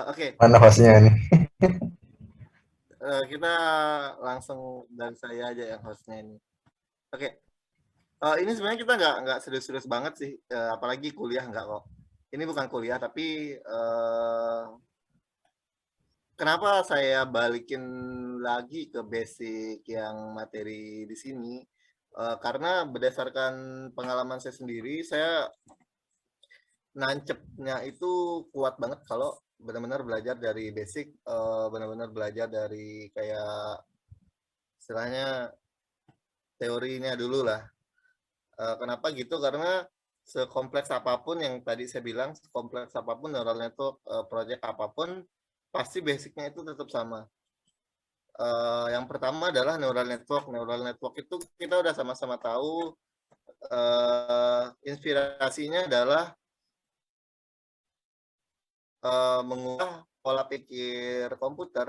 Oke, Mana hostnya nih? kita langsung dari saya aja yang hostnya ini. Oke, ini sebenarnya kita nggak serius-serius banget sih, apalagi kuliah nggak kok. Ini bukan kuliah, tapi kenapa saya balikin lagi ke basic yang materi di sini? Karena berdasarkan pengalaman saya sendiri, saya nancepnya itu kuat banget kalau benar-benar belajar dari basic, benar-benar belajar dari kayak istilahnya teorinya dulu lah. Kenapa gitu? Karena sekompleks apapun yang tadi saya bilang, sekompleks apapun neural network, project apapun, pasti basicnya itu tetap sama. Yang pertama adalah neural network. Neural network itu kita udah sama-sama tahu, inspirasinya adalah mengubah pola pikir komputer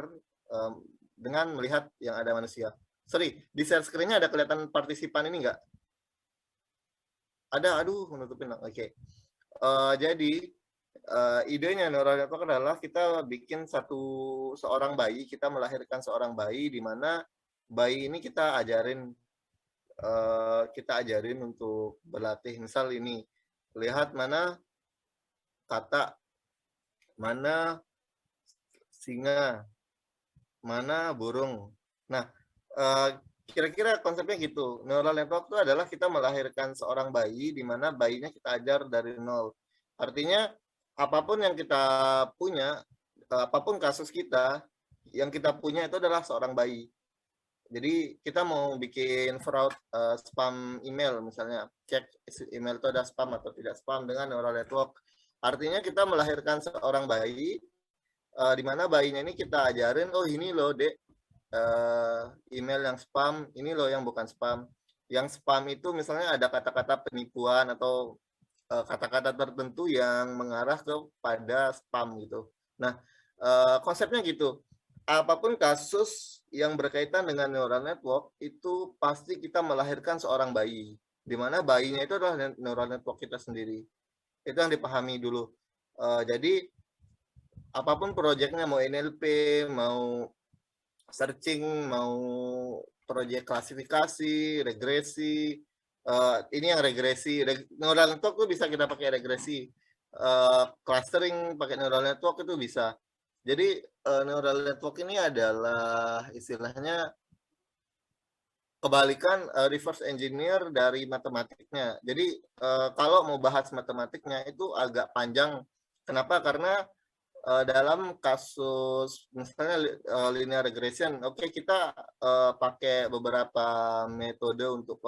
dengan melihat yang ada manusia. Sorry, di share screen-nya ada kelihatan partisipan ini nggak? Ada, aduh, menutupin. Oke. Okay. Jadi, idenya neural network adalah kita bikin seorang bayi, kita melahirkan seorang bayi di mana bayi ini kita ajarin untuk berlatih. Misal ini, lihat mana kata, mana singa, mana burung. Nah, kira-kira konsepnya gitu. Neural network itu adalah kita melahirkan seorang bayi di mana bayinya kita ajar dari nol. Artinya apapun yang kita punya, apapun kasus kita, yang kita punya itu adalah seorang bayi. Jadi kita mau bikin fraud spam email misalnya, cek email itu ada spam atau tidak spam dengan neural network. Artinya kita melahirkan seorang bayi di mana bayinya ini kita ajarin, oh ini loh dek, email yang spam, ini loh yang bukan spam. Yang spam itu misalnya ada kata-kata penipuan atau kata-kata tertentu yang mengarah kepada spam gitu. Nah, konsepnya gitu. Apapun kasus yang berkaitan dengan neural network itu pasti kita melahirkan seorang bayi, di mana bayinya itu adalah neural network kita sendiri. Itu yang dipahami dulu. Jadi apapun proyeknya, mau NLP, mau searching, mau proyek klasifikasi, regresi, ini yang regresi, neural network tuh bisa kita pakai regresi, clustering pakai neural network itu bisa. Jadi neural network ini adalah istilahnya kebalikan reverse engineer dari matematiknya. Jadi kalau mau bahas matematiknya itu agak panjang. Kenapa? Karena dalam kasus misalnya linear regression, oke, kita pakai beberapa metode untuk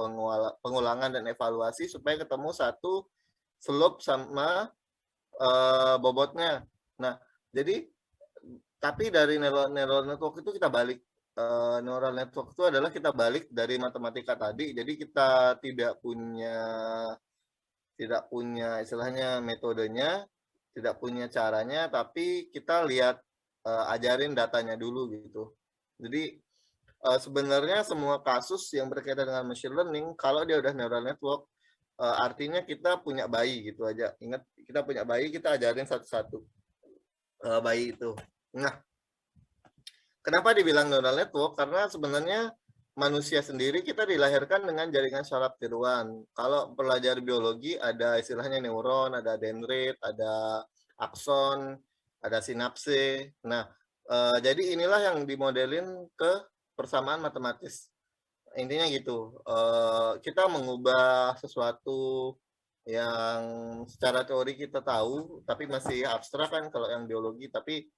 pengulangan dan evaluasi supaya ketemu satu slope sama bobotnya. Nah, jadi tapi dari neural network itu kita balik. Neural network itu adalah kita balik dari matematika tadi. Jadi kita tidak punya istilahnya metodenya, tidak punya caranya, tapi kita lihat ajarin datanya dulu gitu. Jadi sebenarnya semua kasus yang berkaitan dengan machine learning, kalau dia udah neural network, artinya kita punya bayi gitu aja. Ingat, kita punya bayi, kita ajarin satu-satu bayi itu. Nah, kenapa dibilang neural network? Karena sebenarnya manusia sendiri kita dilahirkan dengan jaringan syaraf tiruan. Kalau belajar biologi ada istilahnya neuron, ada dendrit, ada akson, ada sinapse. Nah, jadi inilah yang dimodelin ke persamaan matematis. Intinya gitu. Kita mengubah sesuatu yang secara teori kita tahu, tapi masih abstrak kan kalau yang biologi, tapi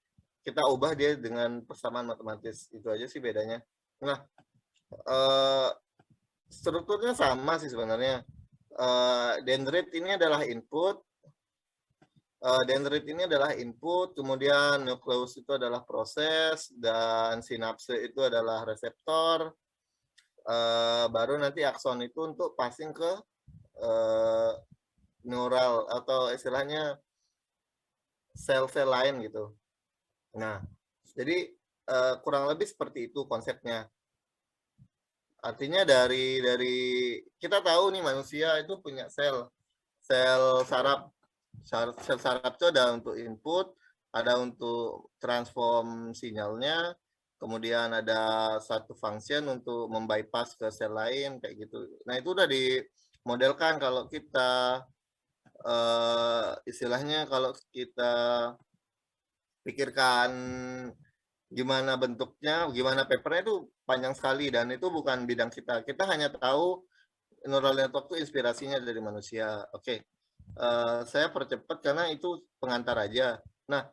kita ubah dia dengan persamaan matematis. Itu aja sih bedanya. Nah, eh, strukturnya sama sih sebenarnya. Dendrit ini adalah input, dendrit ini adalah input, kemudian nukleus itu adalah proses, dan sinapse itu adalah reseptor, baru nanti akson itu untuk passing ke eh, neural atau istilahnya sel-sel lain gitu. Nah, jadi kurang lebih seperti itu konsepnya. Artinya dari kita tahu nih manusia itu punya sel saraf. Sel saraf itu ada untuk input, ada untuk transform sinyalnya, kemudian ada satu function untuk membypass ke sel lain kayak gitu. Nah, itu udah dimodelkan kalau kita istilahnya kalau kita pikirkan gimana bentuknya, gimana papernya itu panjang sekali dan itu bukan bidang kita. Kita hanya tahu neural network itu inspirasinya dari manusia. Oke, saya percepat karena itu pengantar aja. Nah,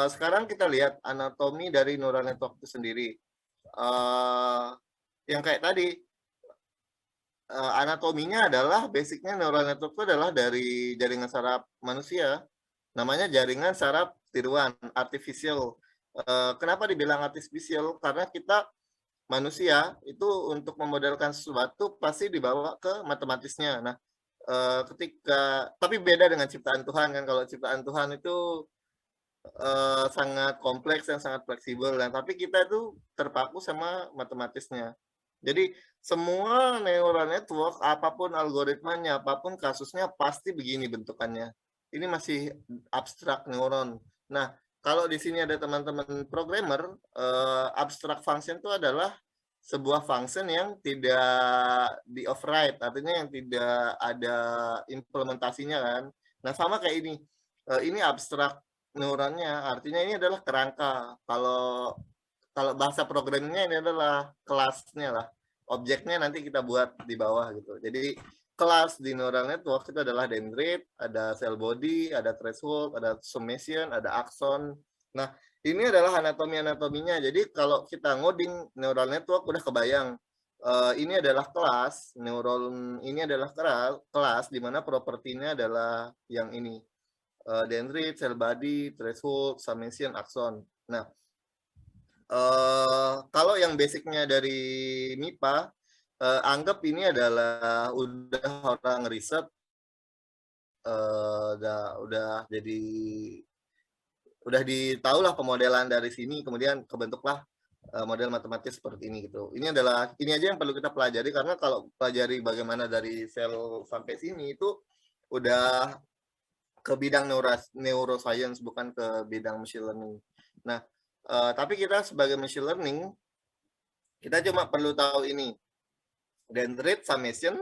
sekarang kita lihat anatomi dari neural network itu sendiri. Yang kayak tadi, anatominya adalah basicnya neural network itu adalah dari jaringan saraf manusia. Namanya jaringan saraf tiruan, artificial. Kenapa dibilang artificial? Karena kita manusia itu untuk memodelkan sesuatu pasti dibawa ke matematisnya. Nah, ketika tapi beda dengan ciptaan Tuhan kan, kalau ciptaan Tuhan itu sangat kompleks dan sangat fleksibel, dan tapi kita itu terpaku sama matematisnya. Jadi semua neural network, apapun algoritmanya, apapun kasusnya, pasti begini bentukannya. Ini masih abstrak neuron. Nah, kalau di sini ada teman-teman programmer, abstract function itu adalah sebuah function yang tidak di-override, artinya yang tidak ada implementasinya kan. Nah, sama kayak ini abstrak neuronnya, artinya ini adalah kerangka. Kalau bahasa programmingnya ini adalah kelasnya lah. Objeknya nanti kita buat di bawah gitu. Jadi kelas di neural network itu adalah dendrit, ada cell body, ada threshold, ada summation, ada axon. Nah, ini adalah anatomi-anatominya. Jadi kalau kita ngoding neural network udah kebayang. Ini adalah kelas, neuron ini adalah kelas di mana propertinya adalah yang ini. Dendrit, cell body, threshold, summation, axon. Nah, kalau yang basicnya dari MIPA, anggap ini adalah udah orang riset, udah jadi udah ditahulah pemodelan dari sini, kemudian kebentuklah model matematis seperti ini gitu. Ini aja yang perlu kita pelajari, karena kalau pelajari bagaimana dari sel sampai sini itu udah ke bidang neuroscience, bukan ke bidang machine learning. Nah, tapi kita sebagai machine learning, kita cuma perlu tahu ini. Dendrit, summation,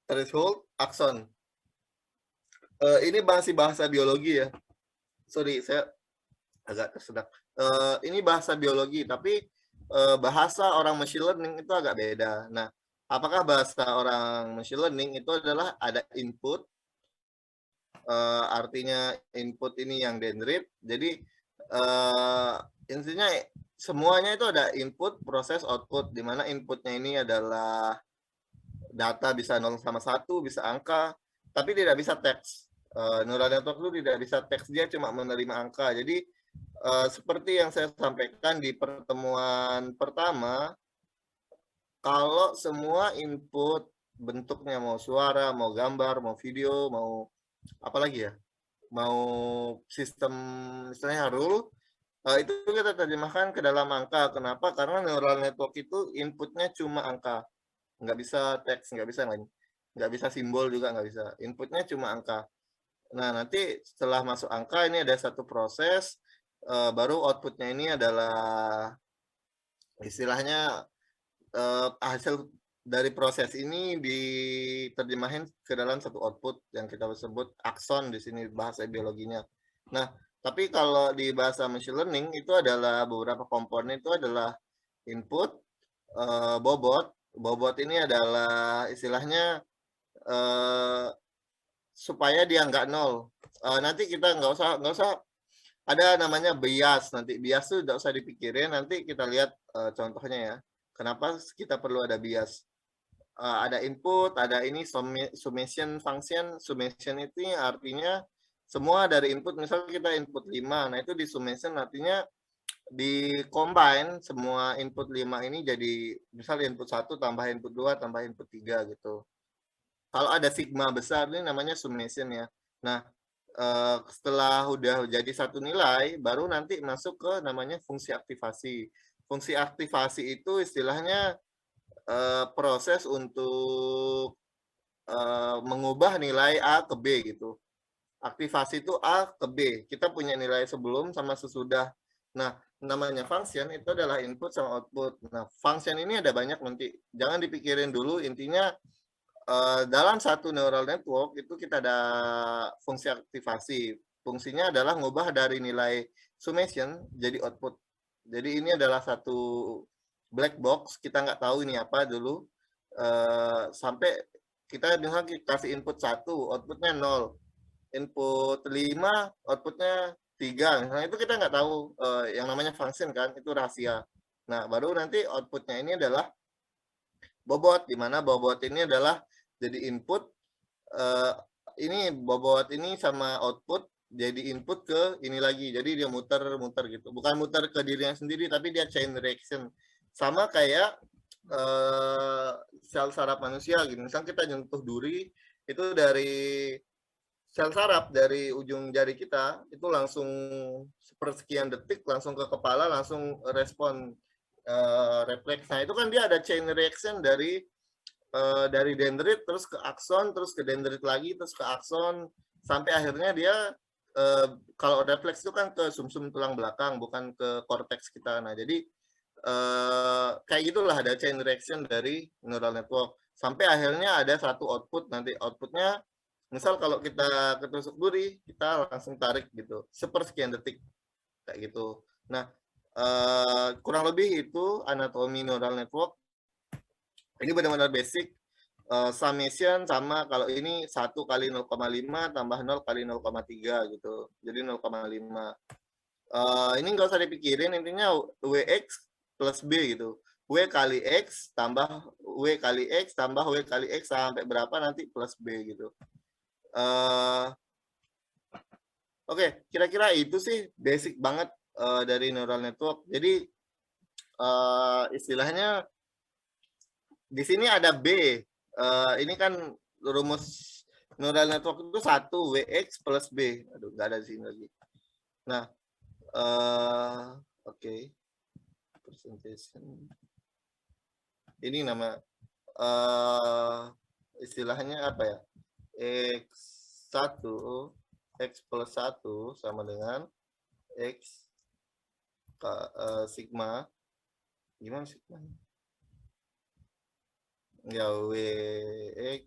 threshold, axon. Ini masih bahasa biologi ya. Sorry, saya agak tersedak. Ini bahasa biologi, tapi bahasa orang machine learning itu agak beda. Nah, apakah bahasa orang machine learning itu adalah ada input, artinya input ini yang dendrit. Jadi intinya semuanya itu ada input, proses, output, di mana inputnya ini adalah data, bisa 0 sama 1, bisa angka, tapi tidak bisa teks. Neural network itu tidak bisa teks, dia cuma menerima angka. Jadi seperti yang saya sampaikan di pertemuan pertama, kalau semua input bentuknya mau suara, mau gambar, mau video, mau apa lagi ya, mau sistem istilahnya rule, itu kita terjemahkan ke dalam angka. Kenapa? Karena neural network itu inputnya cuma angka, nggak bisa teks, nggak bisa lain, nggak bisa simbol juga nggak bisa. Inputnya cuma angka. Nah, nanti setelah masuk angka ini ada satu proses, baru outputnya ini adalah istilahnya hasil dari proses ini diterjemahin ke dalam satu output yang kita sebut akson di sini bahasa biologinya. Nah, tapi kalau di bahasa machine learning itu adalah beberapa komponen, itu adalah input, bobot. Bobot ini adalah istilahnya supaya dia nggak nol. Nanti kita nggak usah ada namanya bias. Nanti bias itu nggak usah dipikirin. Nanti kita lihat contohnya ya. Kenapa kita perlu ada bias? Ada input, ada ini summation function. Summation itu artinya semua dari input. Misal kita input 5, nah itu di summation artinya di combine semua input 5 ini jadi misal input 1 tambah input 2 tambah input 3 gitu. Kalau ada sigma besar ini namanya summation ya. Nah, setelah udah jadi satu nilai, baru nanti masuk ke namanya fungsi aktivasi. Fungsi aktivasi itu istilahnya proses untuk mengubah nilai A ke B gitu. aktivasi itu A ke B. Kita punya nilai sebelum sama sesudah. Nah, namanya function itu adalah input sama output. Nah, function ini ada banyak nanti. Jangan dipikirin dulu, intinya dalam satu neural network itu kita ada fungsi aktivasi. Fungsinya adalah ngubah dari nilai summation jadi output. Jadi ini adalah satu black box, kita nggak tahu ini apa dulu. Sampai kita misalnya kasih input 1, outputnya 0. Input 5, outputnya 3. Nah, itu kita nggak tahu. Yang namanya function kan, itu rahasia. Nah, baru nanti outputnya ini adalah bobot, di mana bobot ini adalah jadi input, ini bobot ini sama output jadi input ke ini lagi. Jadi dia muter-muter gitu. Bukan muter ke dirinya sendiri, tapi dia chain reaction. Sama kayak sel saraf manusia gitu. Misal kita nyentuh duri, itu dari sel saraf dari ujung jari kita itu langsung sepersekian detik langsung ke kepala, langsung respon refleks. Nah, itu kan dia ada chain reaction dari dendrit terus ke akson, terus ke dendrit lagi, terus ke akson, sampai akhirnya dia kalau refleks itu kan ke sumsum tulang belakang, bukan ke korteks kita. Nah, jadi kayak gitulah, ada chain reaction dari neural network. Sampai akhirnya ada satu output, nanti outputnya, misal kalau kita ketusuk duri, kita langsung tarik gitu, sepersekian detik, kayak gitu. Nah, kurang lebih itu anatomi neural network. Ini benar-benar basic. Summation sama, kalau ini 1 kali 0,5 tambah 0 kali 0,3 gitu. Jadi 0,5. Ini nggak usah dipikirin, intinya WX plus B gitu. W kali X tambah W kali X tambah W kali X sampai berapa nanti plus B gitu. Oke, kira-kira itu sih basic banget dari neural network. Jadi istilahnya di sini ada B. Ini kan rumus neural network itu 1 WX plus B. Aduh, nggak ada di sini lagi. Nah, oke. Presentation. Ini nama istilahnya apa ya? X1 X plus 1 sama dengan X sigma. Gimana sigma? Ya, WX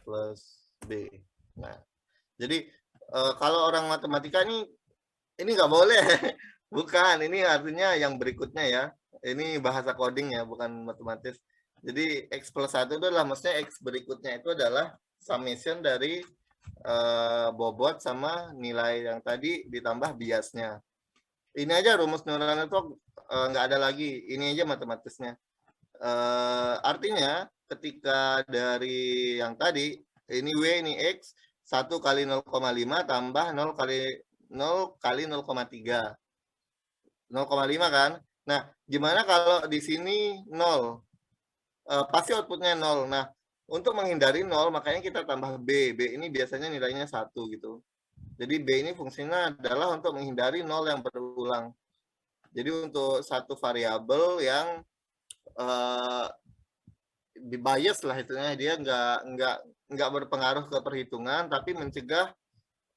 plus B. Nah, jadi kalau orang matematika ini nggak boleh. Bukan, ini artinya yang berikutnya ya. Ini bahasa coding ya, bukan matematis. Jadi X plus 1 itu adalah, maksudnya X berikutnya itu adalah summation dari bobot sama nilai yang tadi ditambah biasnya. Ini aja rumus neural network, nggak ada lagi. Ini aja matematisnya. Artinya ketika dari yang tadi, ini W, ini X, 1 kali 0,5 tambah 0 kali 0,3. 0,5 kan? Nah, gimana kalau di sini 0? Pasti outputnya 0. Nah, untuk menghindari 0, makanya kita tambah B. B ini biasanya nilainya 1 gitu. Jadi B ini fungsinya adalah untuk menghindari 0 yang berulang. Jadi untuk satu variabel yang bias lah itunya, dia nggak berpengaruh ke perhitungan, tapi mencegah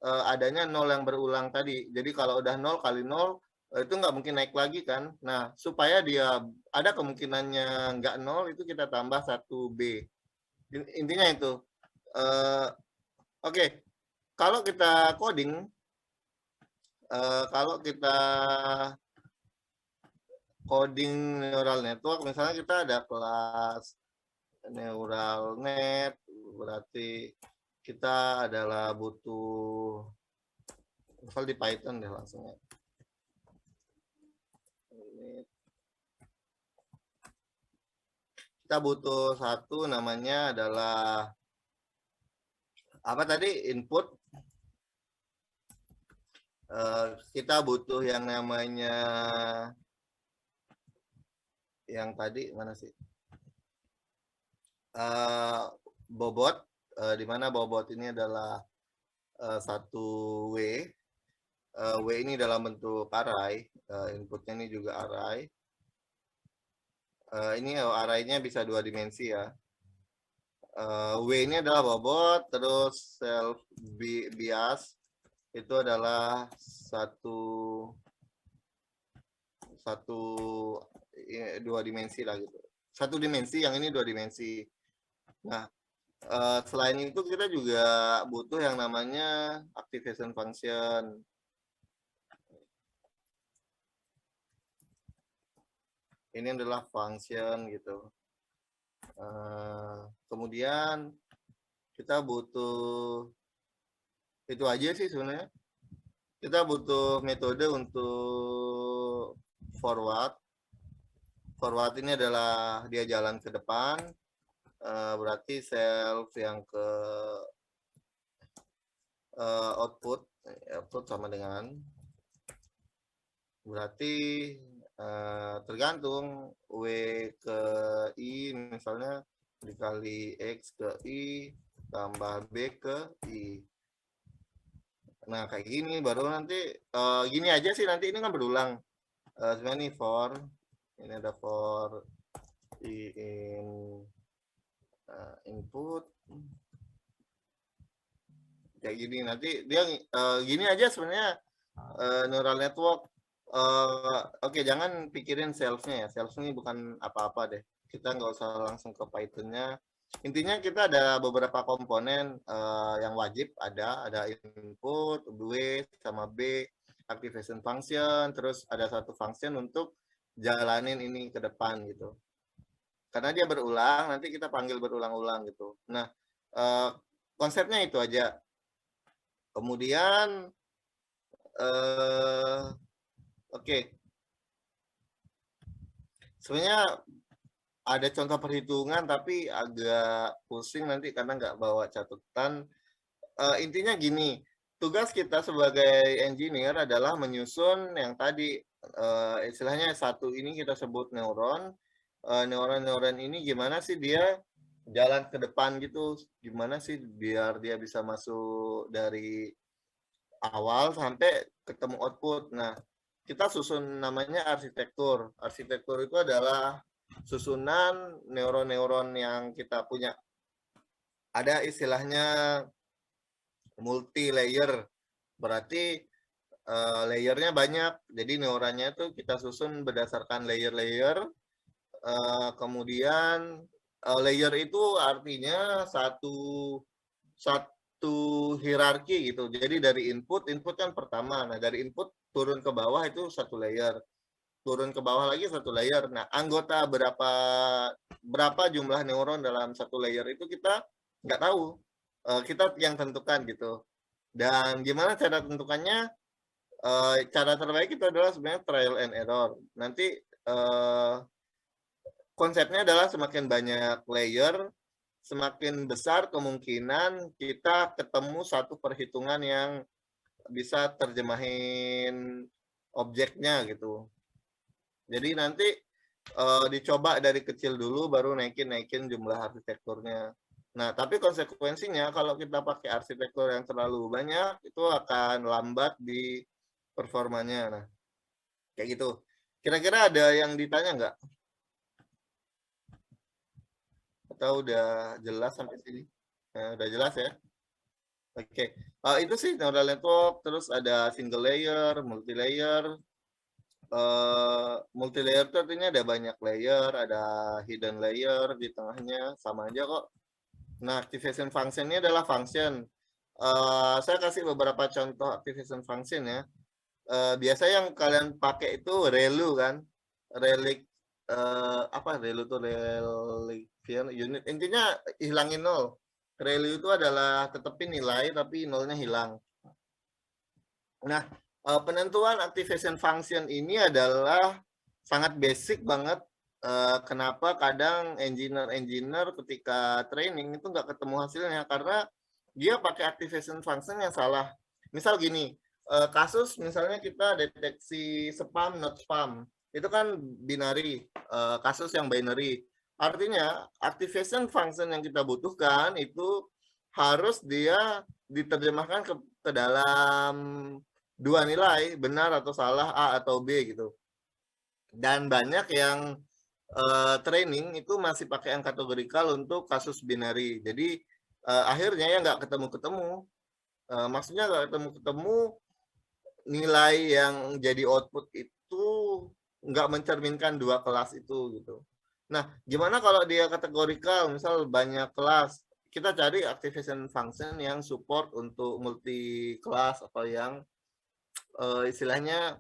adanya 0 yang berulang tadi. Jadi kalau udah 0 kali 0, itu nggak mungkin naik lagi kan. Nah, supaya dia ada kemungkinannya nggak 0, itu kita tambah 1B. Intinya itu. Oke. Kalau kita coding, kalau kita coding neural network, misalnya kita ada kelas neural net, berarti kita adalah butuh, misal di Python deh langsung ya. Kita butuh satu, namanya adalah apa tadi, input. Kita butuh yang namanya, yang tadi mana sih, bobot, di mana bobot ini adalah 1 W. W ini dalam bentuk array, inputnya ini juga array. Ini array-nya bisa 2 dimensi ya. W ini adalah bobot, terus self bias itu adalah dua dimensi lah gitu. Satu dimensi, yang ini 2 dimensi. Nah, selain itu kita juga butuh yang namanya activation function. Ini adalah function gitu. Kemudian kita butuh itu aja sih sebenarnya. Kita butuh metode untuk forward. Forward ini adalah dia jalan ke depan, berarti self yang ke output sama dengan, berarti tergantung W ke I misalnya dikali X ke I tambah B ke I. Nah kayak gini baru nanti gini aja sih, nanti ini kan berulang. Sebenarnya ini for, ini ada for input kayak gini, nanti dia gini aja sebenarnya neural network. Oke, jangan pikirin self-nya ya, self ini bukan apa-apa deh, kita nggak usah langsung ke Python-nya. Intinya kita ada beberapa komponen yang wajib ada input W sama B, activation function, terus ada satu function untuk jalanin ini ke depan gitu. Karena dia berulang, nanti kita panggil berulang-ulang gitu. Nah, konsepnya itu aja. Kemudian, oke. Sebenarnya ada contoh perhitungan, tapi agak pusing nanti karena nggak bawa catatan. Intinya gini, tugas kita sebagai engineer adalah menyusun yang tadi, istilahnya satu ini kita sebut neuron. Neuron-neuron ini gimana sih dia jalan ke depan gitu, gimana sih biar dia bisa masuk dari awal sampai ketemu output. Nah, kita susun namanya arsitektur. Arsitektur itu adalah susunan neuron-neuron yang kita punya. Ada istilahnya multi layer, berarti layernya banyak. Jadi neuronnya itu kita susun berdasarkan layer-layer. Kemudian layer itu artinya satu hierarki gitu. Jadi dari input kan pertama. Nah, dari input turun ke bawah itu satu layer. Turun ke bawah lagi satu layer. Nah, anggota berapa jumlah neuron dalam satu layer itu kita nggak tahu. Kita yang tentukan gitu. Dan gimana cara tentukannya? Cara terbaik itu adalah sebenarnya trial and error. Nanti konsepnya adalah semakin banyak layer, semakin besar kemungkinan kita ketemu satu perhitungan yang bisa terjemahin objeknya gitu. Jadi nanti dicoba dari kecil dulu, baru naikin jumlah arsitekturnya. Nah, tapi konsekuensinya kalau kita pakai arsitektur yang terlalu banyak, itu akan lambat di performanya. Nah, kayak gitu. Kira-kira ada yang ditanya nggak? Atau udah jelas sampai sini? Nah, udah jelas ya? Oke. Itu sih neural network, terus ada single layer, multi layer. Multi layer itu artinya ada banyak layer, ada hidden layer di tengahnya, sama aja kok. Nah, activation function ini adalah function. Saya kasih beberapa contoh activation function ya. Biasa yang kalian pakai itu relu kan, relic apa relu itu relic unit. Intinya hilangin nol. Relu itu adalah tetepin nilai tapi nolnya hilang. Nah, penentuan activation function ini adalah sangat basic banget. Kenapa kadang engineer ketika training itu nggak ketemu hasilnya karena dia pakai activation function yang salah. Misal gini, kasus misalnya kita deteksi spam not spam, itu kan binary, kasus yang binary. Artinya activation function yang kita butuhkan itu harus dia diterjemahkan ke dalam dua nilai, benar atau salah, A atau B gitu. Dan banyak yang training itu masih pakai yang kategorikal untuk kasus binary. Jadi akhirnya ya nggak ketemu-ketemu. Maksudnya nggak ketemu-ketemu, nilai yang jadi output itu nggak mencerminkan dua kelas itu gitu. Nah, gimana kalau dia kategorikal, misal banyak kelas, kita cari activation function yang support untuk multi kelas atau yang istilahnya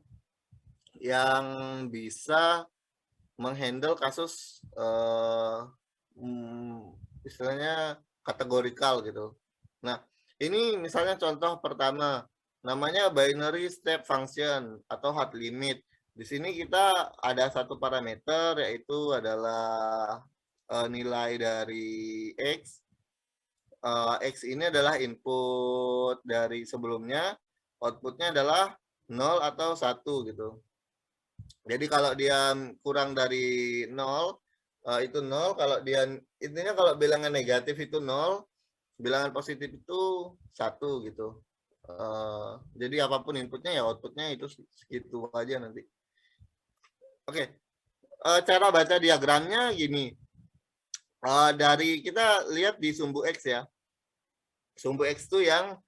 yang bisa menghandle kasus istilahnya kategorikal gitu. Nah, ini misalnya contoh pertama, namanya binary step function atau hard limit. Di sini kita ada satu parameter yaitu adalah nilai dari X. X ini adalah input dari sebelumnya, outputnya adalah 0 atau 1 gitu. Jadi kalau dia kurang dari 0, itu 0. Kalau dia, intinya kalau bilangan negatif itu 0, bilangan positif itu 1 gitu. Jadi apapun inputnya ya outputnya itu segitu aja nanti. Oke, cara baca diagramnya gini. Dari kita lihat di sumbu X ya. Sumbu X itu yang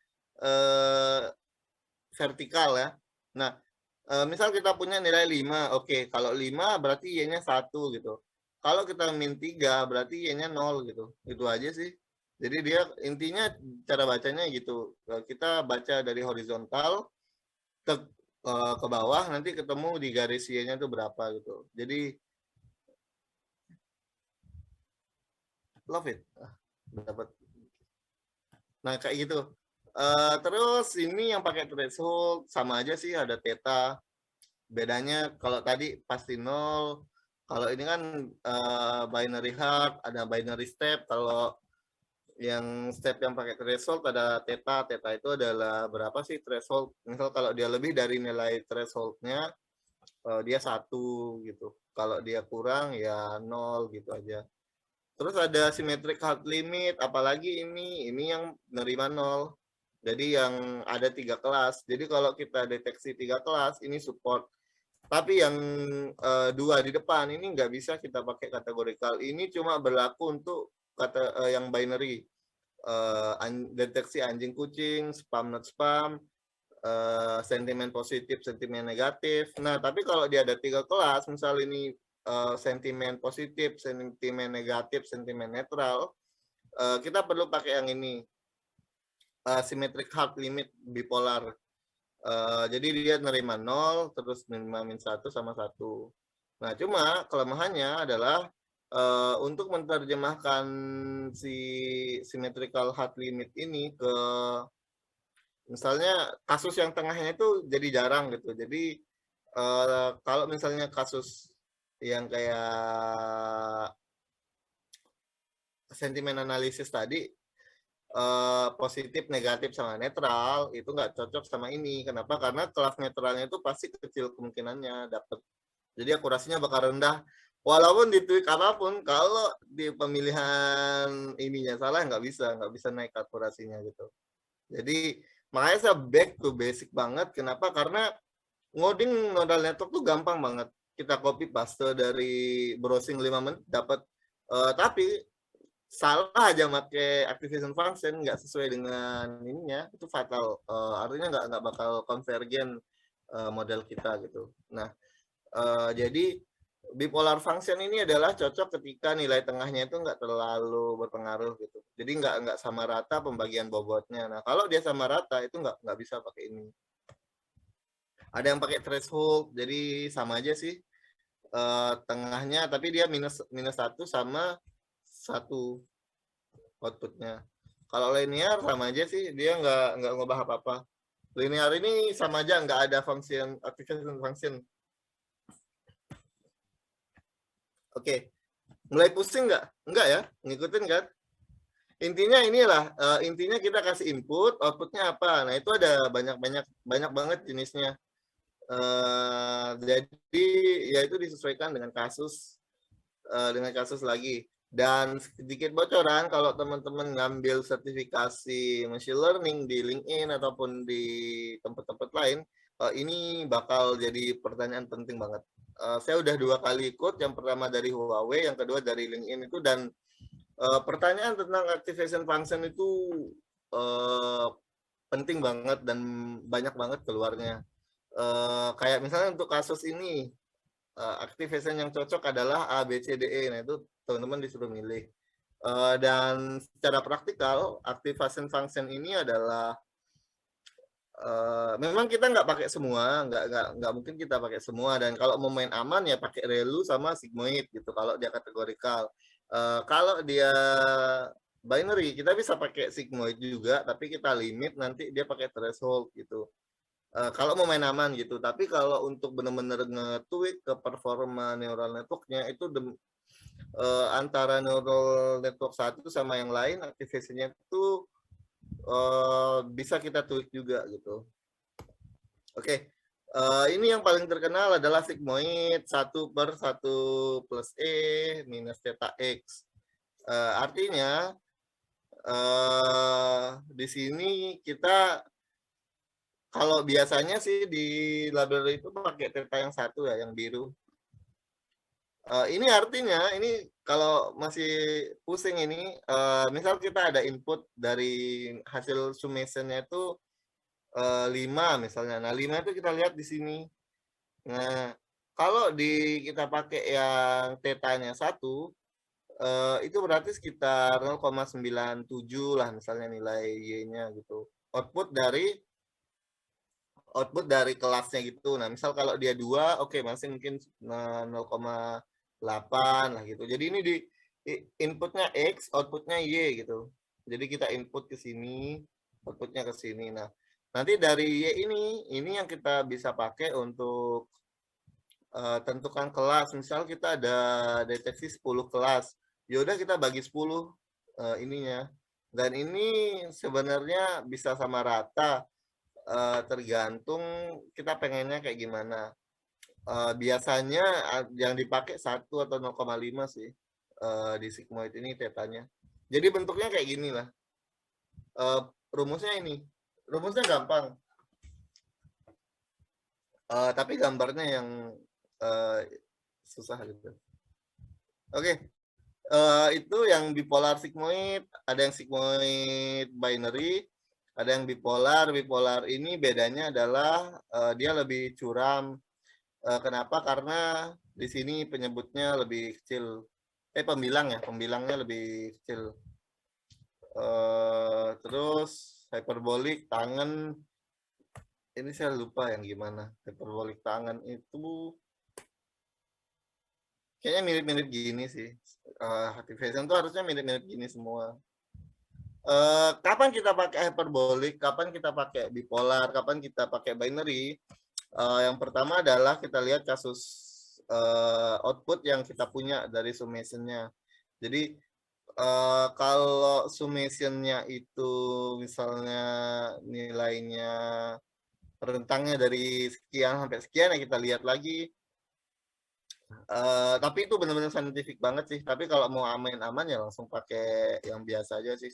vertikal ya. Nah, misal kita punya nilai 5, oke, kalau 5 berarti Y-nya 1 gitu. Kalau kita min 3 berarti Y-nya 0 gitu. Itu aja sih. Jadi dia intinya cara bacanya gitu. Kita baca dari horizontal ke bawah, nanti ketemu di garis Y-nya itu berapa gitu. Jadi love it. Dapat. Nah, kayak gitu. Terus ini yang pakai threshold sama aja sih, ada theta. Bedanya kalau tadi pasti 0, kalau ini kan binary hard, ada binary step. Kalau yang step yang pakai threshold ada theta. Theta itu adalah berapa sih threshold? Misal kalau dia lebih dari nilai thresholdnya, dia 1 gitu. Kalau dia kurang ya 0 gitu aja. Terus ada symmetric hard limit, apalagi ini yang menerima 0. Jadi yang ada 3 kelas. Jadi kalau kita deteksi 3 kelas, ini support. Tapi yang 2 di depan ini nggak bisa kita pakai kategorikal. Ini cuma berlaku untuk yang binary. Deteksi anjing kucing, spam not spam, sentimen positif, sentimen negatif. Nah, tapi kalau dia ada 3 kelas, misal ini sentimen positif, sentimen negatif, sentimen netral, kita perlu pakai yang ini, symmetric hard limit bipolar. Jadi dia nerima 0, terus nerima min 1 sama 1. Nah, cuma kelemahannya adalah untuk menerjemahkan si symmetrical hard limit ini ke misalnya kasus yang tengahnya itu jadi jarang gitu. Jadi kalau misalnya kasus yang kayak sentimen analisis tadi, positif, negatif, sama netral, itu nggak cocok sama ini. Kenapa? Karena kelas netralnya itu pasti kecil kemungkinannya dapat. Jadi akurasinya bakal rendah. Walaupun di tweak apapun, kalau di pemilihan ininya salah, nggak bisa naik akurasinya gitu. Jadi makanya saya back to basic banget. Kenapa? Karena ngoding neural network tuh gampang banget. Kita copy paste dari browsing 5 menit dapat. Tapi salah aja pakai activation function, nggak sesuai dengan ininya, itu fatal. Artinya nggak bakal konvergen model kita gitu. Nah, jadi bipolar function ini adalah cocok ketika nilai tengahnya itu nggak terlalu berpengaruh gitu. Jadi nggak sama rata pembagian bobotnya. Nah, kalau dia sama rata itu nggak bisa pakai ini. Ada yang pakai threshold, jadi sama aja sih tengahnya, tapi dia minus 1 sama 1 outputnya. Kalau linear sama aja sih, dia nggak ngubah apa-apa. Linear ini sama aja, nggak ada function activation function. Oke, mulai pusing nggak? Nggak ya, ngikutin kan? Intinya inilah, intinya kita kasih input, outputnya apa. Nah itu ada banyak banget jenisnya. Jadi ya itu disesuaikan dengan kasus lagi. Dan sedikit bocoran, kalau teman-teman ngambil sertifikasi machine learning di LinkedIn ataupun di tempat-tempat lain, ini bakal jadi pertanyaan penting banget. Saya udah 2 kali ikut, yang pertama dari Huawei, yang kedua dari LinkedIn itu, dan pertanyaan tentang activation function itu penting banget dan banyak banget keluarnya. Kayak misalnya untuk kasus ini, activation yang cocok adalah A, B, C, D, E. Nah, itu teman-teman disuruh milih. Dan secara praktikal, activation function ini adalah memang kita nggak pakai semua, nggak mungkin kita pakai semua. Dan kalau mau main aman ya pakai relu sama sigmoid gitu. Kalau dia kategorikal, kalau dia binary kita bisa pakai sigmoid juga, tapi kita limit nanti dia pakai threshold gitu. Kalau mau main aman gitu. Tapi kalau untuk benar-benar nge-tweak ke performa neural networknya itu antara neural network satu sama yang lain activation-nya itu bisa kita tweak juga gitu. Oke, ini yang paling terkenal adalah sigmoid 1/1 plus E minus theta X. Artinya di sini kita kalau biasanya sih di library itu pakai theta yang satu ya, yang biru. Ini artinya, ini kalau masih pusing ini, misal kita ada input dari hasil summation-nya itu 5 misalnya. Nah, 5 itu kita lihat di sini. Nah, kalau kita pakai yang tetanya 1, itu berarti sekitar 0,97 lah misalnya nilai Y-nya gitu. Output dari kelasnya gitu. Nah, misal kalau dia 2, oke, masih mungkin 0,8 lah gitu. Jadi ini di inputnya X, outputnya Y gitu. Jadi kita input ke sini, outputnya ke sini. Nah, nanti dari Y ini yang kita bisa pakai untuk tentukan kelas. Misal kita ada deteksi 10 kelas. Ya udah kita bagi 10 ininya. Dan ini sebenarnya bisa sama rata, tergantung kita pengennya kayak gimana. Biasanya yang dipakai 1 atau 0,5 sih di sigmoid ini tetanya. Jadi bentuknya kayak gini lah. Rumusnya ini. Rumusnya gampang. Tapi gambarnya yang susah gitu. Oke. Itu yang bipolar sigmoid, ada yang sigmoid binary, ada yang bipolar. Bipolar ini bedanya adalah dia lebih curam. Kenapa? Karena di sini penyebutnya lebih kecil. Pembilangnya lebih kecil. Terus hyperbolik tangan, ini saya lupa yang gimana. Hyperbolik tangan itu kayaknya mirip-mirip gini sih. Activation tuh harusnya mirip-mirip gini semua. Kapan kita pakai hyperbolik, kapan kita pakai bipolar, kapan kita pakai binary? Yang pertama adalah kita lihat kasus output yang kita punya dari summation-nya. Jadi kalau summation-nya itu misalnya nilainya rentangnya dari sekian sampai sekian, ya kita lihat lagi. Tapi itu benar-benar scientific banget sih. Tapi kalau mau aman ya langsung pakai yang biasa aja sih.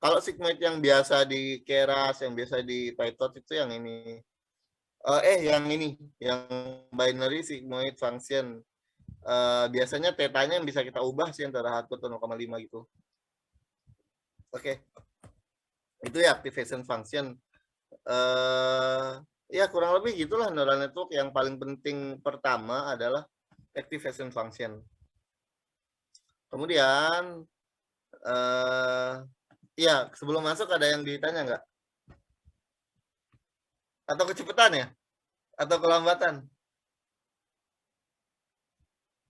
Kalau sigmoid yang biasa di Keras, yang biasa di Python itu yang ini. Yang ini, yang binary sigmoid function. Biasanya tetanya yang bisa kita ubah sih antara 1 atau 0,5 gitu. Oke. Itu ya activation function. Ya kurang lebih gitulah neural network. Yang paling penting pertama adalah activation function. Kemudian ya sebelum masuk ada yang ditanya nggak? Atau kecepatan ya? Atau kelambatan?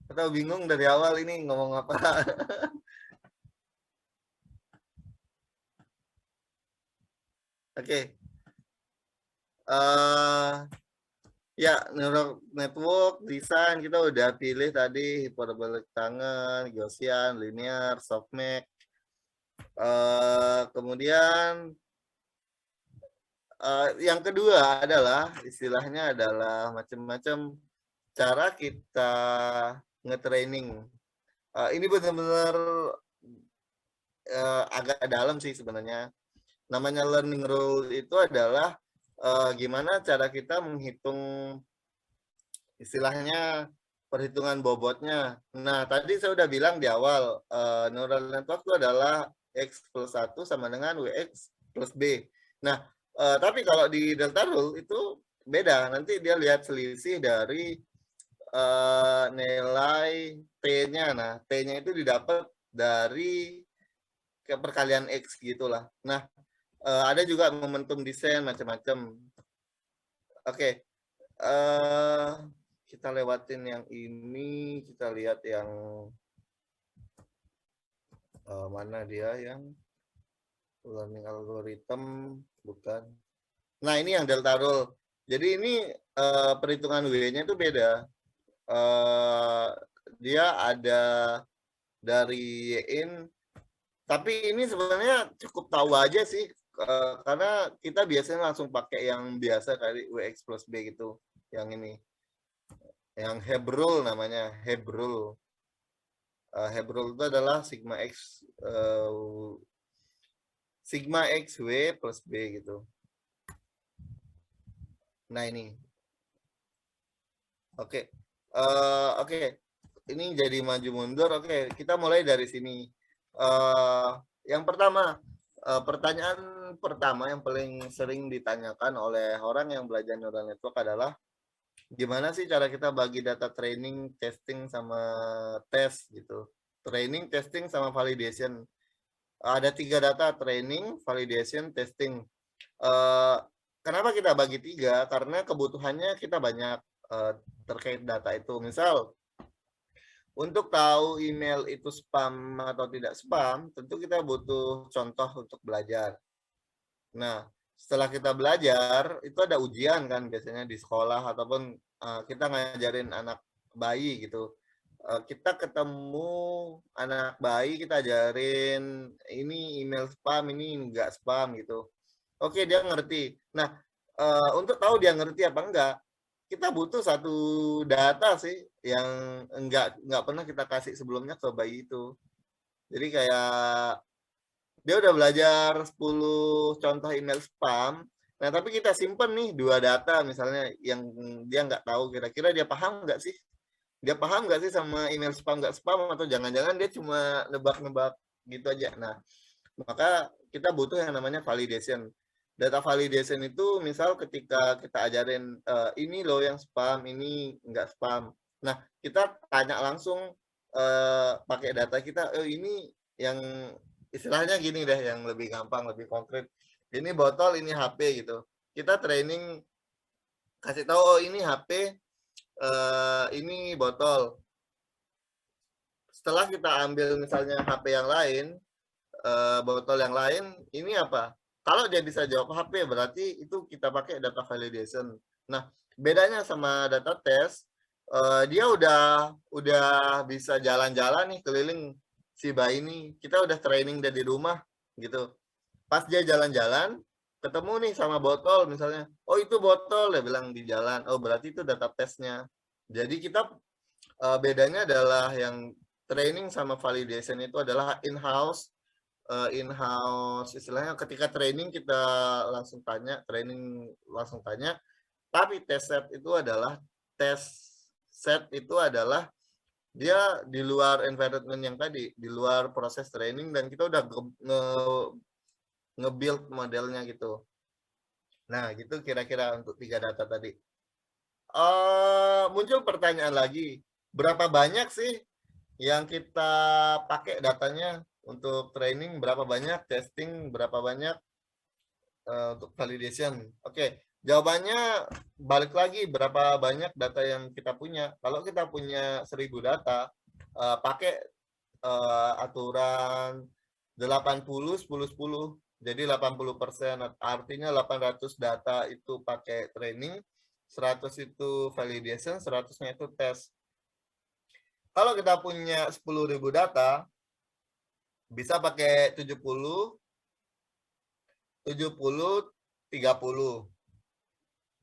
Atau bingung dari awal ini ngomong apa? Oke. Ya, neural network desain kita udah pilih tadi, hiperbolik tangan, Gaussian, linear, softmax. Kemudian yang kedua adalah istilahnya adalah macam-macam cara kita nge-training. Ini benar-benar agak dalam sih sebenarnya. Namanya learning rule itu adalah gimana cara kita menghitung istilahnya perhitungan bobotnya. Nah, tadi saya udah bilang di awal, neural network itu adalah X plus 1 sama dengan WX plus B. Nah, tapi kalau di delta rule itu beda. Nanti dia lihat selisih dari nilai T-nya. Nah, T-nya itu didapat dari perkalian X gitulah. Nah, ada juga momentum descent macam-macam. Oke, kita lewatin yang ini, kita lihat yang mana dia yang learning algorithm, bukan. Nah, ini yang delta rule. Jadi ini perhitungan W-nya itu beda. Dia ada dari Y-in, tapi ini sebenarnya cukup tahu aja sih, karena kita biasanya langsung pakai yang biasa kali WX plus B gitu, yang ini. Yang Heb rule namanya, Heb rule. Heb rule itu adalah sigma X W plus B gitu. Nah ini. Oke. Oke. Ini jadi maju mundur. Oke, kita mulai dari sini. Yang pertama, pertanyaan pertama yang paling sering ditanyakan oleh orang yang belajar neural network adalah gimana sih cara kita bagi data training, testing, sama tes gitu. Training, testing, sama validation. Ada 3 data, training, validation, testing. Kenapa kita bagi 3? Karena kebutuhannya kita banyak terkait data itu. Misal, untuk tahu email itu spam atau tidak spam, tentu kita butuh contoh untuk belajar. Nah, setelah kita belajar, itu ada ujian kan biasanya di sekolah ataupun kita ngajarin anak bayi gitu. Kita ketemu anak bayi, kita ajarin ini email spam, ini enggak spam gitu. Oke, dia ngerti. Nah, untuk tahu dia ngerti apa enggak, kita butuh satu data sih yang enggak pernah kita kasih sebelumnya ke bayi itu. Jadi kayak dia udah belajar 10 contoh email spam, nah tapi kita simpen nih 2 data misalnya yang dia nggak tahu, kira-kira dia paham nggak sih? Dia paham nggak sih sama email spam nggak spam, atau jangan-jangan dia cuma nebak-nebak gitu aja. Nah, maka kita butuh yang namanya validation. Data validation itu misal ketika kita ajarin ini loh yang spam, ini nggak spam. Nah, kita tanya langsung pakai data kita, ini yang istilahnya gini deh, yang lebih gampang, lebih konkret. Ini botol, ini HP gitu. Kita training kasih tahu, oh ini HP, ini botol. Setelah kita ambil misalnya HP yang lain, botol yang lain, ini apa? Kalau dia bisa jawab HP, berarti itu kita pakai data validation. Nah, bedanya sama data test, dia udah bisa jalan-jalan nih keliling si bayi ini. Kita udah training dari rumah gitu. Pas dia jalan-jalan, ketemu nih sama botol misalnya. Oh itu botol, dia bilang di jalan. Oh berarti itu data testnya. Jadi kita bedanya adalah yang training sama validation itu adalah in-house. Istilahnya ketika training kita langsung tanya, tapi test set itu adalah dia di luar environment yang tadi, di luar proses training, dan kita udah nge-build modelnya gitu. Nah, gitu kira-kira untuk 3 data tadi. Muncul pertanyaan lagi, berapa banyak sih yang kita pakai datanya untuk training, berapa banyak testing, berapa banyak untuk validation. Oke, jawabannya balik lagi, berapa banyak data yang kita punya. Kalau kita punya 1000 data, pakai aturan 80 10 10. Jadi 80%, artinya 800 data itu pakai training, 100 itu validation, 100-nya itu tes. Kalau kita punya 10.000 data, bisa pakai 70 30.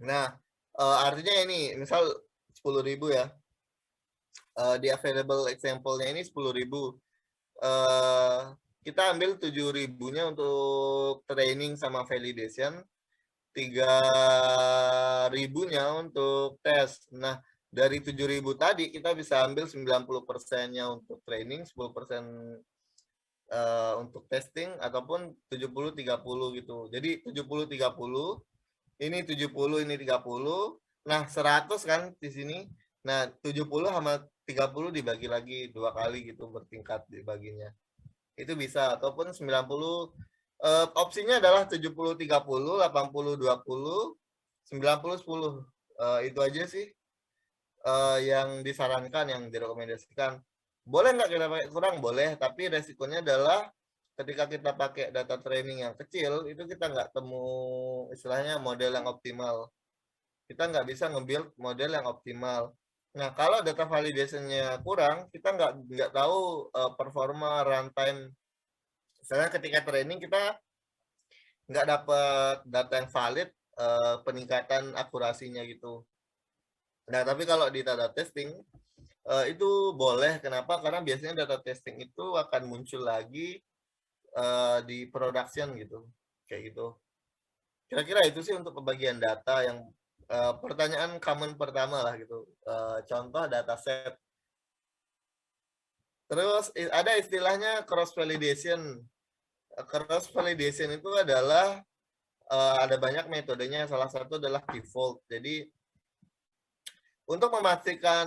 Nah, artinya ini misal 10.000 ya. Di available example-nya ini 10.000. Kita ambil 7.000-nya untuk training sama validation, 3.000-nya untuk tes. Nah, dari 7.000 tadi kita bisa ambil 90%-nya untuk training, 10% untuk testing, ataupun 70-30 gitu. Jadi 70-30, ini 70, ini 30. Nah, 100 kan di sini. Nah, 70 sama 30 dibagi lagi 2 kali gitu, bertingkat dibaginya. Itu bisa, ataupun 90, opsinya adalah 70-30, 80-20, 90-10. Itu aja sih yang disarankan, yang direkomendasikan. Boleh nggak kita pakai kurang? Boleh, tapi resikonya adalah ketika kita pakai data training yang kecil, itu kita nggak temu istilahnya model yang optimal. Kita nggak bisa nge-build model yang optimal. Nah, kalau data validation-nya kurang, kita nggak tahu performa runtime. Misalnya ketika training kita nggak dapat data yang valid, peningkatan akurasinya gitu. Nah, tapi kalau di data testing, itu boleh. Kenapa? Karena biasanya data testing itu akan muncul lagi di production gitu. Kayak gitu. Kira-kira itu sih untuk pembagian data yang pertanyaan common pertama lah gitu. Contoh dataset. Terus ada istilahnya cross validation. Cross validation itu adalah ada banyak metodenya. Salah satu adalah default. Jadi untuk memastikan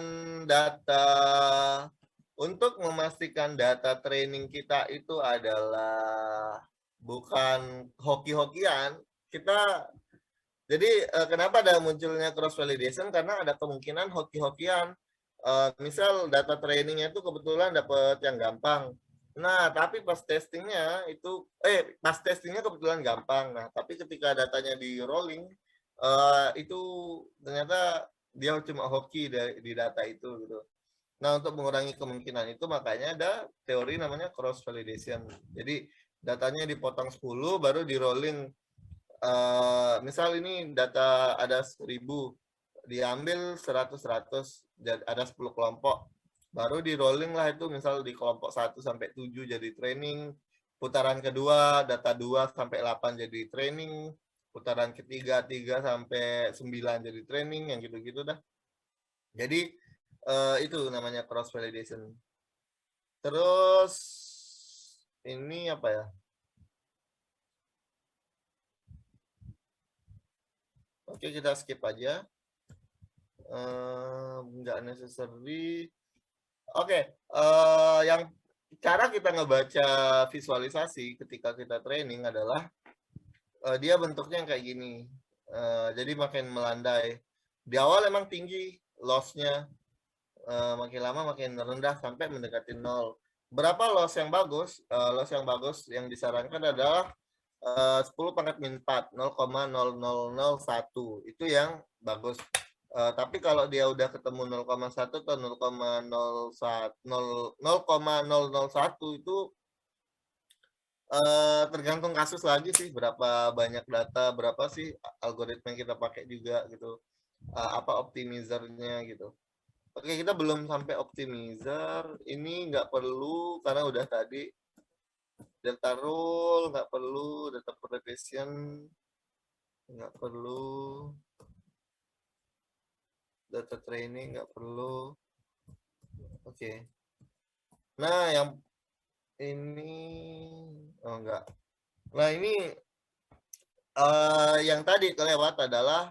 data training kita itu adalah bukan hoki-hokian, kita jadi kenapa ada munculnya cross validation, karena ada kemungkinan hoki-hokian. Misal data trainingnya itu kebetulan dapat yang gampang. Nah, tapi pas testingnya kebetulan gampang. Nah, tapi ketika datanya di rolling itu ternyata dia cuma hoki di data itu gitu. Nah, untuk mengurangi kemungkinan itu makanya ada teori namanya cross validation. Jadi datanya dipotong 10 baru di rolling. Misal ini data ada 1000, diambil 100, ada 10 kelompok. Baru di rolling lah itu, misal di kelompok 1 sampai 7 jadi training, putaran kedua data 2 sampai 8 jadi training, putaran ketiga 3 sampai 9 jadi training, yang gitu-gitu dah. Jadi itu namanya cross validation. Terus ini apa ya? Oke, kita skip aja. Nggak necessary. Oke, yang cara kita ngebaca visualisasi ketika kita training adalah dia bentuknya kayak gini. Jadi makin melandai. Di awal emang tinggi loss-nya, makin lama makin rendah sampai mendekati 0. Berapa loss yang bagus? Loss yang bagus yang disarankan adalah 10 pangkat min 4, 0,0001. Itu yang bagus. Tapi kalau dia udah ketemu 0,1 atau 0,001 itu tergantung kasus lagi sih, berapa banyak data, berapa sih algoritma yang kita pakai juga gitu. Apa optimizernya gitu. Oke, kita belum sampai optimizer. Ini nggak perlu karena udah tadi. Delta rule nggak perlu, data prediction nggak perlu, data training nggak perlu. Oke. Nah, yang ini enggak. Nah, ini yang tadi kelewat adalah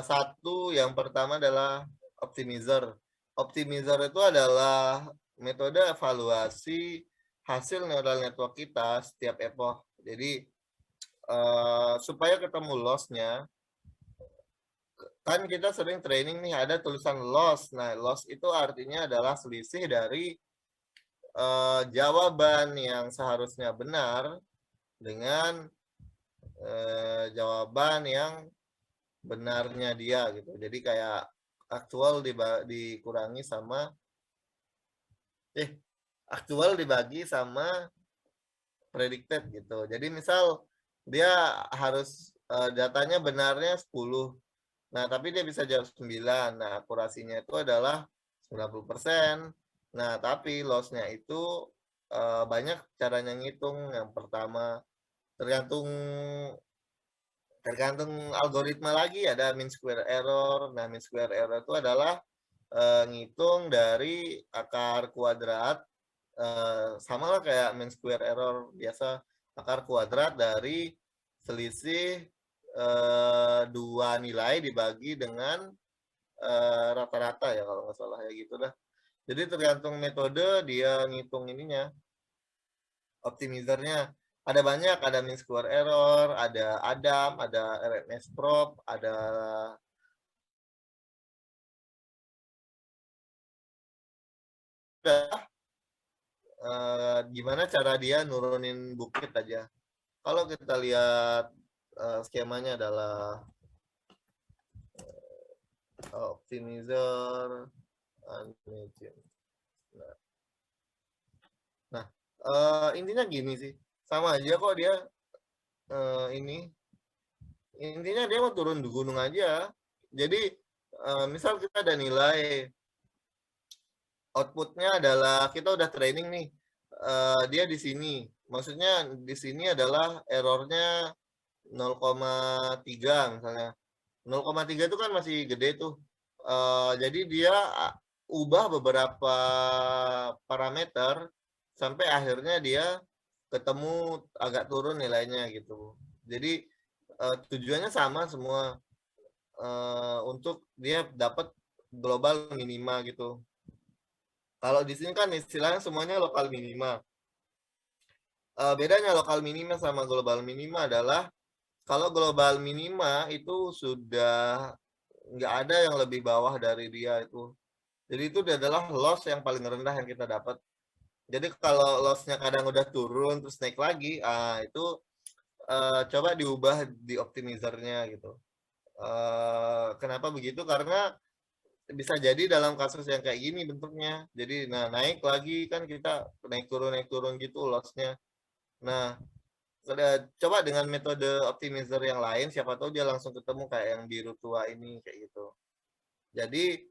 satu, yang pertama adalah optimizer. Optimizer itu adalah metode evaluasi hasil neural network kita setiap epoch. Jadi supaya ketemu loss-nya, kan kita sering training nih ada tulisan loss. Nah, loss itu artinya adalah selisih dari jawaban yang seharusnya benar dengan jawaban yang benarnya dia gitu. Jadi kayak aktual dikurangi sama aktual dibagi sama predicted gitu. Jadi misal dia harus datanya benarnya 10. Nah, tapi dia bisa jawab 9. Nah, akurasinya itu adalah 90%. Nah, tapi loss-nya itu banyak caranya ngitung. Yang pertama, tergantung Tergantung algoritma lagi, ada mean square error. Nah, mean square error itu adalah ngitung dari akar kuadrat, sama lah kayak mean square error biasa, akar kuadrat dari selisih dua nilai dibagi dengan rata-rata ya kalau nggak salah ya gitu dah. Jadi tergantung metode dia ngitung ininya, optimizernya. Ada banyak, ada mean square error, ada ADAM, ada RMS prop, ada gimana cara dia nurunin bukit aja. Kalau kita lihat skemanya adalah optimizer, nah intinya gini sih, sama aja kok dia ini intinya dia mau turun di gunung aja. Jadi misal kita ada nilai outputnya adalah kita udah training nih, dia di sini, maksudnya di sini adalah errornya 0,3 misalnya. 0,3 itu kan masih gede tuh. Jadi dia ubah beberapa parameter sampai akhirnya dia ketemu agak turun nilainya gitu. Jadi tujuannya sama semua, untuk dia dapat global minima gitu. Kalau di sini kan istilahnya semuanya lokal minima. Bedanya lokal minima sama global minima adalah kalau global minima itu sudah nggak ada yang lebih bawah dari dia itu. Jadi itu adalah loss yang paling rendah yang kita dapat. Jadi kalau lossnya kadang udah turun terus naik lagi, itu coba diubah di optimizernya gitu. Kenapa begitu? Karena bisa jadi dalam kasus yang kayak gini bentuknya. Jadi naik lagi kan kita naik turun gitu lossnya. Nah, coba dengan metode optimizer yang lain, siapa tahu dia langsung ketemu kayak yang biru tua ini kayak gitu. Jadi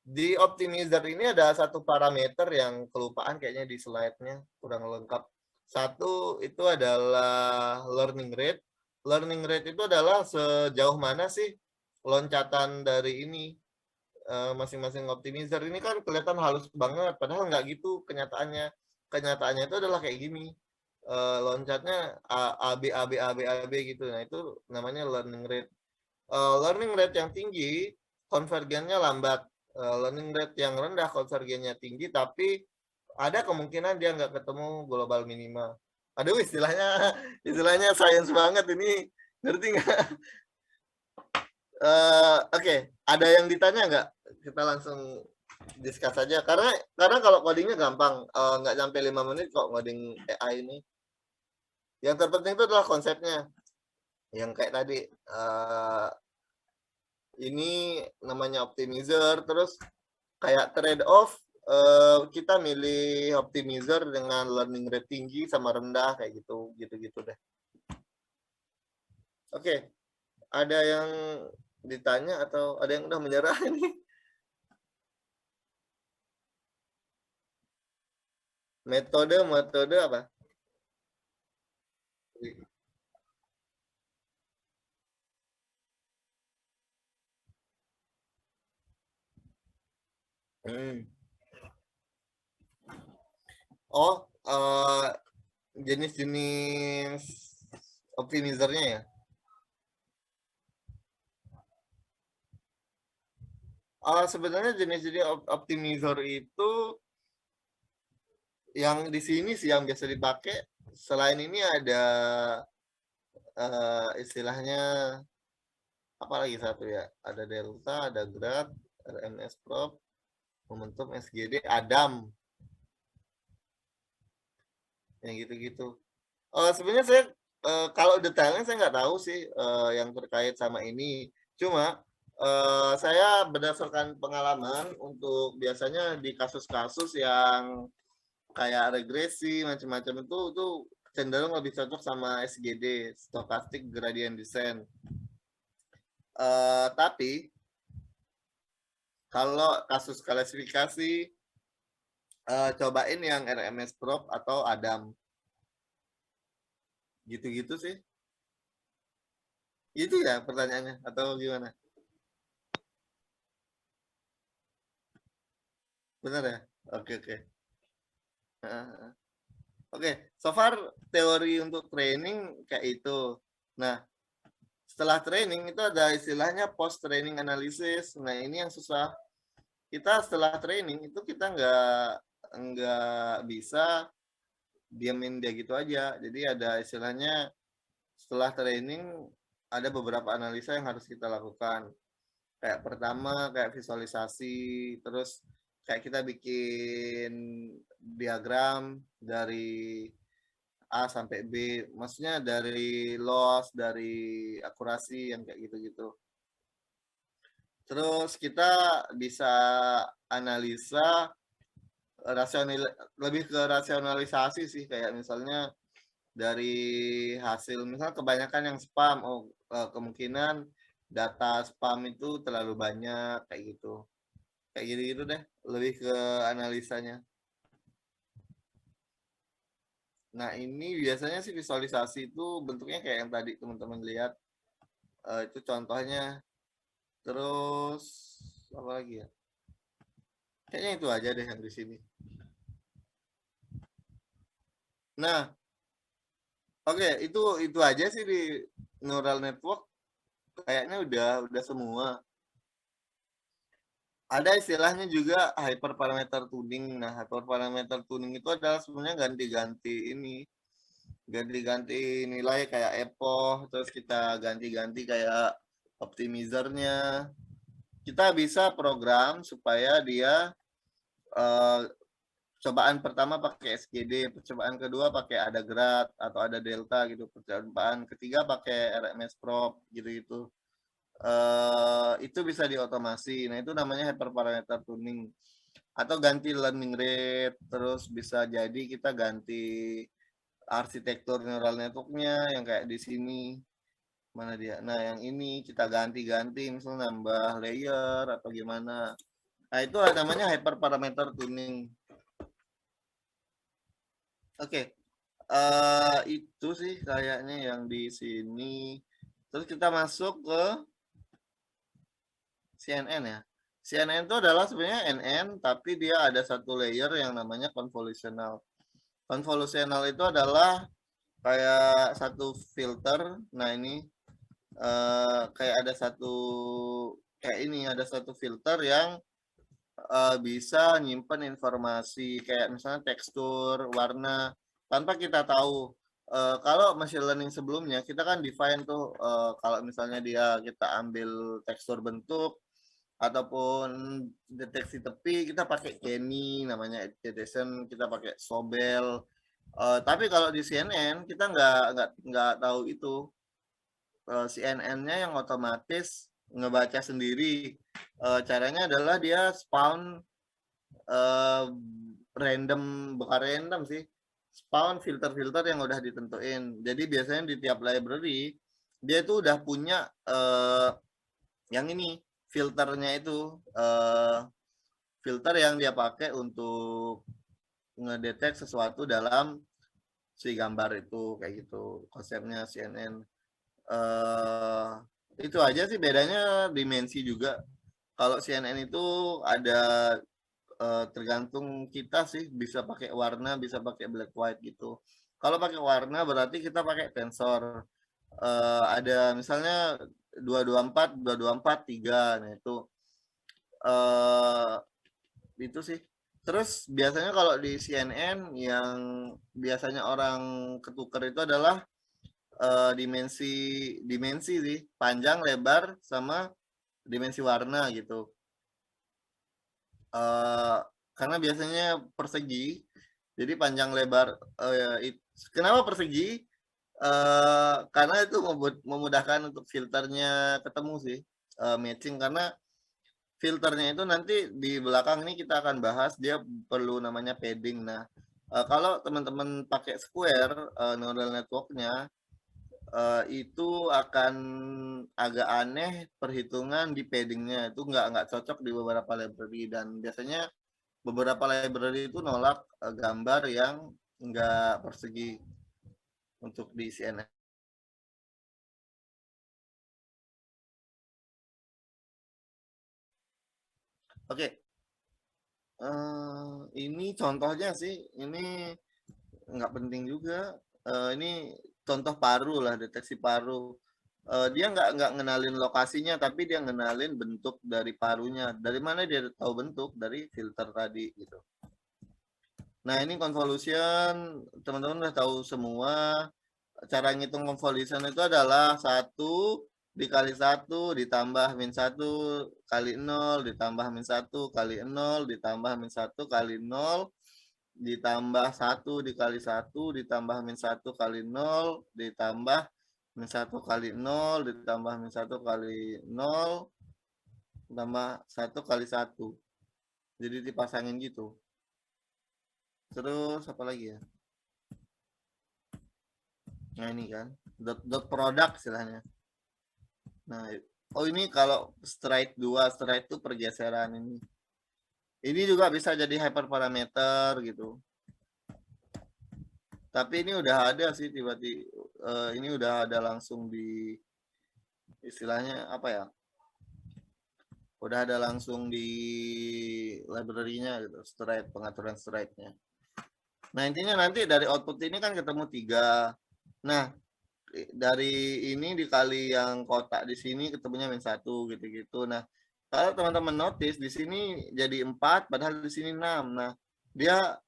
di optimizer ini ada satu parameter yang kelupaan kayaknya di slide-nya, kurang lengkap. Satu itu adalah learning rate. Learning rate itu adalah sejauh mana sih loncatan dari ini, masing-masing optimizer. Ini kan kelihatan halus banget, padahal nggak gitu kenyataannya. Kenyataannya itu adalah kayak gini. Loncatnya A, B, A, B, A, B, A, B gitu. Nah, itu namanya learning rate. Learning rate yang tinggi, konvergennya lambat. Learning rate yang rendah, konvergennya tinggi, tapi ada kemungkinan dia nggak ketemu global minima. Aduh, istilahnya sains banget ini, ngerti nggak? Oke, ada yang ditanya nggak? Kita langsung discuss aja. Karena kalau codingnya gampang, nggak sampai 5 menit kok coding AI ini. Yang terpenting itu adalah konsepnya. Yang kayak tadi, ini namanya optimizer, terus kayak trade off, kita milih optimizer dengan learning rate tinggi sama rendah kayak gitu deh. Oke, ada yang ditanya atau ada yang udah menyerah ini? Metode apa? Hmm. Oh, jenis-jenis optimizernya ya. Sebenarnya jenis-jenis optimizer itu yang di sini sih yang biasa dipakai. Selain ini ada istilahnya apa lagi satu ya? Ada delta, ada grad, RMS prop, momentum SGD, Adam, yang gitu-gitu. Sebenarnya saya kalau detailnya saya nggak tahu sih yang terkait sama ini. Cuma saya berdasarkan pengalaman untuk biasanya di kasus-kasus yang kayak regresi macam-macam itu cenderung lebih cocok sama SGD, stochastic gradient descent. Tapi kalau kasus klasifikasi, cobain yang RMS prop atau Adam. Gitu-gitu sih. Itu ya pertanyaannya atau gimana? Benar ya? Oke, oke. Heeh. Oke, so far teori untuk training kayak itu. Nah, setelah training itu ada istilahnya post training analysis. Nah, ini yang susah. Kita setelah training itu kita nggak bisa diamin dia gitu aja. Jadi ada istilahnya setelah training ada beberapa analisa yang harus kita lakukan. Kayak pertama kayak visualisasi, terus kayak kita bikin diagram dari A sampai B, maksudnya dari loss, dari akurasi yang kayak gitu-gitu. Terus kita bisa analisa lebih ke rasionalisasi sih, kayak misalnya dari hasil misal kebanyakan yang spam, kemungkinan data spam itu terlalu banyak kayak gitu. Kayak gitu-gitu deh, lebih ke analisanya. Nah, ini biasanya sih visualisasi itu bentuknya kayak yang tadi teman-teman lihat. Itu contohnya. Terus apa lagi ya? Kayaknya itu aja deh yang di sini. Nah, oke, itu aja sih di neural network. Kayaknya udah semua. Ada istilahnya juga hyperparameter tuning. Nah, hyperparameter tuning itu adalah sebenarnya ganti-ganti ini, ganti-ganti nilai kayak epoch, terus kita ganti-ganti kayak optimizernya. Kita bisa program supaya dia eh, percobaan pertama pakai SGD, percobaan kedua pakai ada grad atau ada delta gitu, percobaan ketiga pakai RMS prop gitu-gitu. Itu bisa diotomasi. Nah, itu namanya hyperparameter tuning. Atau ganti learning rate, terus bisa jadi kita ganti arsitektur neural networknya yang kayak di sini. Mana dia? Nah, yang ini kita ganti-ganti, misalnya nambah layer atau gimana. Nah, itu namanya hyperparameter tuning. Oke, itu sih kayaknya yang di sini. Terus kita masuk ke CNN ya. CNN itu adalah sebenarnya NN, tapi dia ada satu layer yang namanya convolutional. Convolutional itu adalah kayak satu filter. Nah, ini kayak ada satu kayak ini ada satu filter yang bisa nyimpen informasi kayak misalnya tekstur, warna tanpa kita tahu. Kalau machine learning sebelumnya kita kan define tuh kalau misalnya dia kita ambil tekstur bentuk ataupun deteksi tepi kita pakai Kenny namanya edition, kita pakai Sobel. Tapi kalau di CNN kita nggak tahu itu. CNN-nya yang otomatis ngebaca sendiri. Caranya adalah dia spawn random, bukan random sih, spawn filter-filter yang udah ditentuin. Jadi biasanya di tiap library dia itu udah punya yang ini filternya itu filter yang dia pakai untuk ngedetek sesuatu dalam si gambar itu kayak gitu konsepnya CNN. Itu aja sih bedanya dimensi juga. Kalau CNN itu ada tergantung kita sih bisa pakai warna, bisa pakai black white gitu. Kalau pakai warna berarti kita pakai tensor. Ada misalnya 224, 224, 3. Nah, eh itu sih. Terus biasanya kalau di CNN yang biasanya orang ketukar itu adalah dimensi dimensi sih, panjang, lebar, sama dimensi warna gitu. Uh, karena biasanya persegi, jadi panjang lebar. Kenapa persegi? Karena itu memudahkan untuk filternya ketemu sih, matching. Karena filternya itu nanti di belakang ini kita akan bahas dia perlu namanya padding. Nah, kalau teman-teman pakai square neural networknya itu akan agak aneh perhitungan di paddingnya itu nggak cocok di beberapa library dan biasanya beberapa library itu nolak gambar yang nggak persegi. untuk di CNN. Oke. Ini contohnya sih, ini nggak penting juga. Ini contoh paru lah, deteksi paru. Dia nggak ngenalin lokasinya, tapi dia ngenalin bentuk dari parunya. Dari mana dia tahu bentuk? Dari filter tadi gitu. Nah, ini convolution, teman-teman udah tahu semua. Cara ngitung convolution itu adalah 1 dikali 1 ditambah min 1 kali 0 ditambah min 1 kali 0 ditambah min 1 kali 0 ditambah 1 dikali 1 ditambah min 1 kali 0 ditambah min 1 kali 0 ditambah min 1 kali 0 tambah 1 kali 1. Jadi dipasangin gitu. Terus apa lagi ya? Nah ini kan dot product istilahnya. Nah, oh ini kalau straight 2, straight itu pergeseran ini. Ini juga bisa jadi hyperparameter gitu. Tapi ini udah ada sih tiba-tiba ini udah ada langsung di istilahnya apa ya? Udah ada langsung di library-nya gitu, straight, pengaturan straight-nya. Nah, intinya nanti dari output ini kan ketemu 3. Nah, dari ini dikali yang kotak di sini ketemunya min 1 gitu-gitu. Nah, kalau teman-teman notice di sini jadi 4 padahal di sini 6. Nah, dia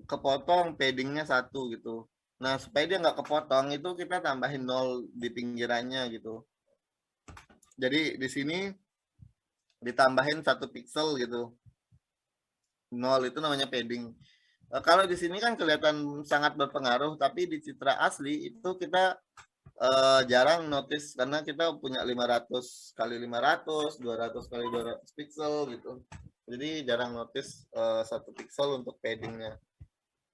kepotong paddingnya 1 gitu. Nah, supaya dia nggak kepotong itu kita tambahin 0 di pinggirannya gitu. Jadi di sini ditambahin 1 pixel gitu. 0 itu namanya padding. Kalau di sini kan kelihatan sangat berpengaruh, tapi di citra asli itu kita jarang notice karena kita punya 500 kali 500, 200 kali 200 pixel gitu. Jadi jarang notice 1 pixel untuk paddingnya.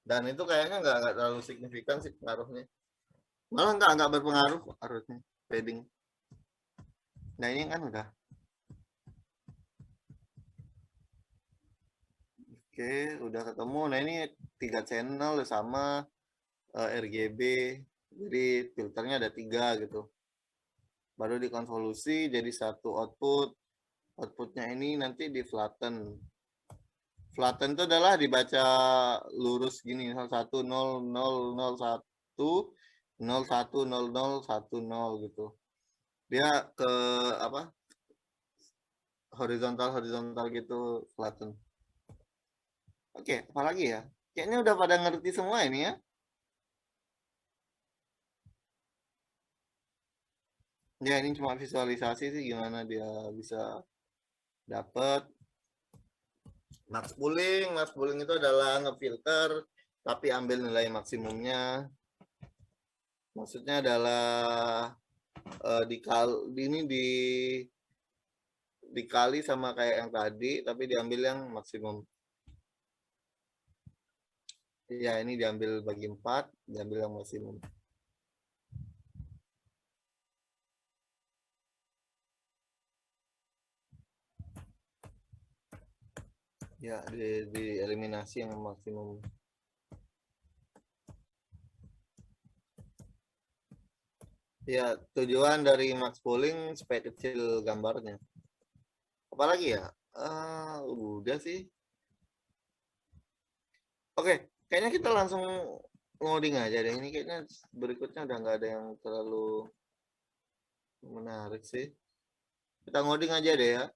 Dan itu kayaknya nggak terlalu signifikan sih pengaruhnya. Malah nggak berpengaruh harusnya padding. Nah ini kan udah. Oke, udah ketemu. Nah ini 3 channel sama RGB. Jadi filternya ada 3 gitu. Baru dikonvolusi jadi 1 output. Outputnya ini nanti di flatten. Flatten itu adalah dibaca lurus gini, 1 0 0 0 1 0 1 0 0 1 0 gitu. Dia ke apa? Horizontal gitu flatten. Oke, apalagi ya? Kayaknya udah pada ngerti semua ini ya. Ya ini cuma visualisasi sih gimana dia bisa dapat max pooling. Max pooling itu adalah ngefilter tapi ambil nilai maksimumnya. Maksudnya adalah dikali sama kayak yang tadi tapi diambil yang maksimum. Ya ini diambil bagi 4, diambil yang maksimum. Ya di eliminasi yang maksimum. Ya tujuan dari max pooling supaya kecil gambarnya. Apalagi ya? Udah sih. Oke, kayaknya kita langsung ngoding aja deh. Ini kayaknya berikutnya udah nggak ada yang terlalu menarik sih. Kita ngoding aja deh ya.